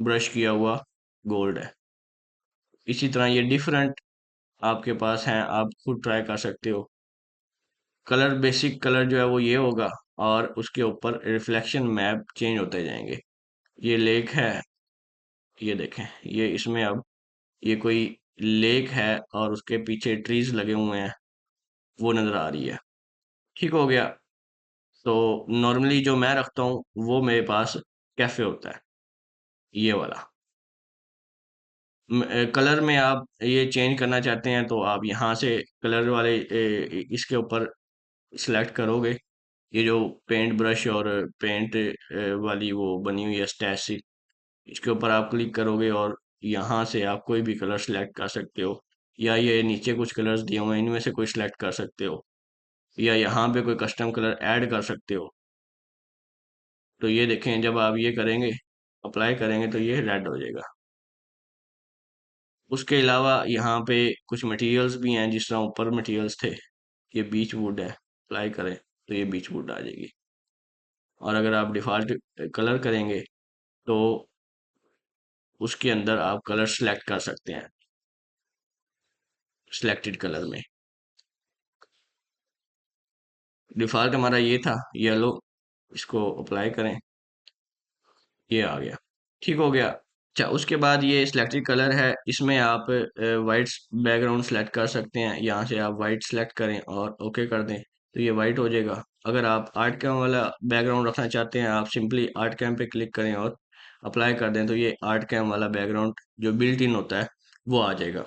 Brush किया हुआ gold है। इसी तरह ये डिफरेंट आपके पास हैं, आप खुद ट्राई कर सकते हो। कलर, बेसिक कलर जो है वो ये होगा, और उसके ऊपर रिफ्लेक्शन मैप चेंज होते जाएंगे। ये लेक है, ये देखें, ये इसमें अब ये कोई लेक है और उसके पीछे ट्रीज लगे हुए हैं, वो नज़र आ रही है। ठीक हो गया। तो नॉर्मली जो मैं रखता हूँ वो मेरे पास कैफ़े होता है, ये वाला। कलर में आप ये चेंज करना चाहते हैं तो आप यहाँ से कलर वाले इसके ऊपर सिलेक्ट करोगे। ये जो पेंट ब्रश और पेंट वाली वो बनी हुई है स्टैच सी, इसके ऊपर आप क्लिक करोगे और यहाँ से आप कोई भी कलर सिलेक्ट कर सकते हो, या ये नीचे कुछ कलर्स दिए हुए हैं इनमें से कोई सिलेक्ट कर सकते हो, या यहाँ पे कोई कस्टम कलर ऐड कर सकते हो। तो ये देखें, जब आप ये करेंगे, अप्लाई करेंगे, तो ये रेड हो जाएगा। उसके अलावा यहाँ पे कुछ मटेरियल्स भी हैं, जिस तरह ऊपर मटेरियल्स थे, ये बीच वुड है, अप्लाई करें तो ये बीच वुड आ जाएगी। और अगर आप डिफ़ॉल्ट कलर करेंगे तो उसके अंदर आप कलर सेलेक्ट कर सकते हैं, सिलेक्टेड कलर में। डिफ़ॉल्ट हमारा ये था येलो, इसको अप्लाई करें, ये आ गया। ठीक हो गया। अच्छा, उसके बाद ये सिलेक्टेड कलर है, इसमें आप वाइट बैकग्राउंड सेलेक्ट कर सकते हैं। यहाँ से आप वाइट सेलेक्ट करें और ओके कर दें तो ये वाइट हो जाएगा। अगर आप आर्ट कैम वाला बैकग्राउंड रखना चाहते हैं, आप सिंपली आर्ट कैम पे क्लिक करें और अप्लाई कर दें तो ये आर्ट कैम वाला बैकग्राउंड जो बिल्ट इन होता है वो आ जाएगा।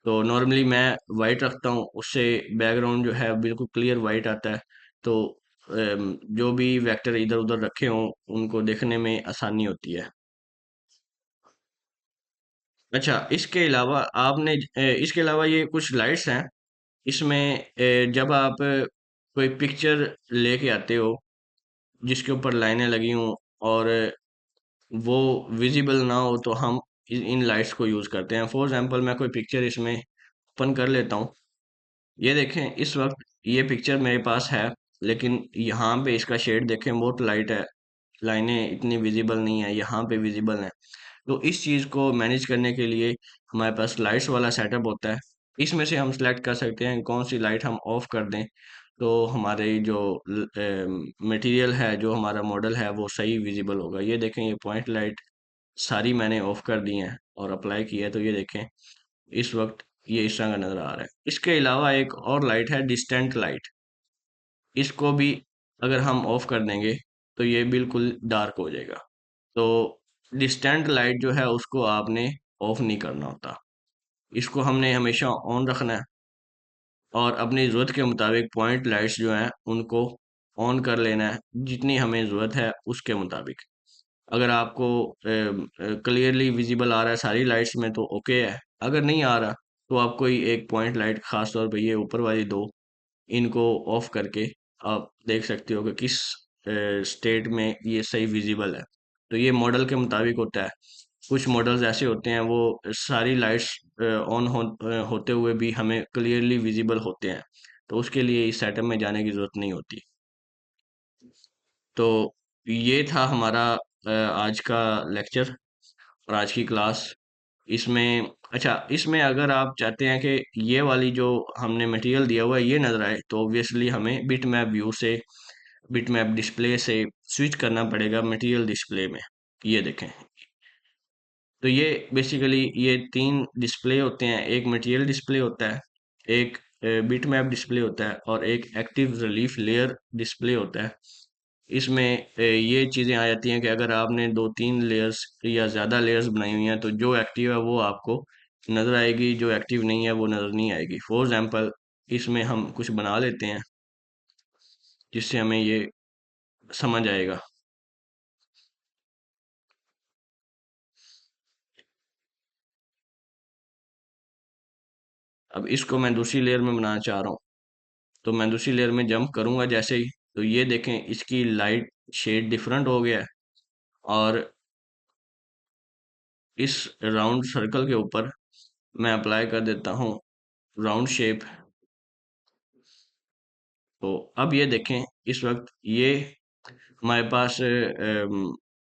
तो नॉर्मली मैं वाइट रखता हूँ, उससे बैकग्राउंड जो है बिल्कुल क्लियर वाइट आता है। तो जो भी वेक्टर इधर उधर रखे हों उनको देखने में आसानी होती है। अच्छा, इसके अलावा इसके अलावा ये कुछ लाइट्स हैं। इसमें जब आप कोई पिक्चर लेके आते हो जिसके ऊपर लाइनें लगी हों और वो विजिबल ना हो, तो हम इन लाइट्स को यूज़ करते हैं। फॉर एग्जांपल मैं कोई पिक्चर इसमें ओपन कर लेता हूँ। ये देखें, इस वक्त ये पिक्चर मेरे पास है, लेकिन यहाँ पे इसका शेड देखें, बहुत लाइट है, लाइनें इतनी विजिबल नहीं है, यहाँ पे विजिबल है। तो इस चीज़ को मैनेज करने के लिए हमारे पास लाइट्स वाला सेटअप होता है। इसमें से हम सेलेक्ट कर सकते हैं कौन सी लाइट हम ऑफ कर दें, तो हमारे जो मटेरियल है, जो हमारा मॉडल है, वो सही विजिबल होगा। ये देखें, ये पॉइंट लाइट सारी मैंने ऑफ कर दी हैं और अप्लाई किया है, तो ये देखें इस वक्त ये इस तरह का नज़र आ रहा है। इसके अलावा एक और लाइट है, डिस्टेंट लाइट। इसको भी अगर हम ऑफ कर देंगे तो ये बिल्कुल डार्क हो जाएगा। तो डिस्टेंट लाइट जो है उसको आपने ऑफ नहीं करना होता, इसको हमने हमेशा ऑन रखना है, और अपनी ज़रूरत के मुताबिक पॉइंट लाइट्स जो हैं उनको ऑन कर लेना है, जितनी हमें ज़रूरत है उसके मुताबिक। अगर आपको क्लियरली विजिबल आ रहा है सारी लाइट्स में तो ओके है। अगर नहीं आ रहा तो आप कोई एक पॉइंट लाइट, खास तौर पे ये ऊपर वाली दो, इनको ऑफ करके आप देख सकते हो कि किस स्टेट में ये सही विजिबल है। तो ये मॉडल के मुताबिक होता है। कुछ मॉडल्स ऐसे होते हैं वो सारी लाइट्स होते हुए भी हमें क्लियरली विजिबल होते हैं, तो उसके लिए इस सेटअप में जाने की ज़रूरत नहीं होती। तो ये था हमारा आज का लेक्चर और आज की क्लास। इसमें, अच्छा, इसमें अगर आप चाहते हैं कि ये वाली जो हमने मटेरियल दिया हुआ है ये नज़र आए, तो ऑब्वियसली हमें बिट मैप व्यू से, बिट मैप डिस्प्ले से स्विच करना पड़ेगा मटेरियल डिस्प्ले में। ये देखें, तो ये बेसिकली ये तीन डिस्प्ले होते हैं। एक मटेरियल डिस्प्ले होता है, एक बिट मैप डिस्प्ले होता है, और एक एक्टिव रिलीफ लेयर डिस्प्ले होता है। इसमें ये चीज़ें आ जाती हैं कि अगर आपने दो तीन लेयर्स या ज़्यादा लेयर्स बनाई हुई हैं तो जो एक्टिव है वो आपको नज़र आएगी, जो एक्टिव नहीं है वो नज़र नहीं आएगी। फॉर एग्जांपल इसमें हम कुछ बना लेते हैं जिससे हमें ये समझ आएगा। अब इसको मैं दूसरी लेयर में बनाना चाह रहा हूँ, तो मैं दूसरी लेयर में जंप करूंगा जैसे ही, तो ये देखें इसकी लाइट शेड डिफरेंट हो गया है। और इस राउंड सर्कल के ऊपर मैं अप्लाई कर देता हूँ राउंड शेप। तो अब ये देखें, इस वक्त ये हमारे पास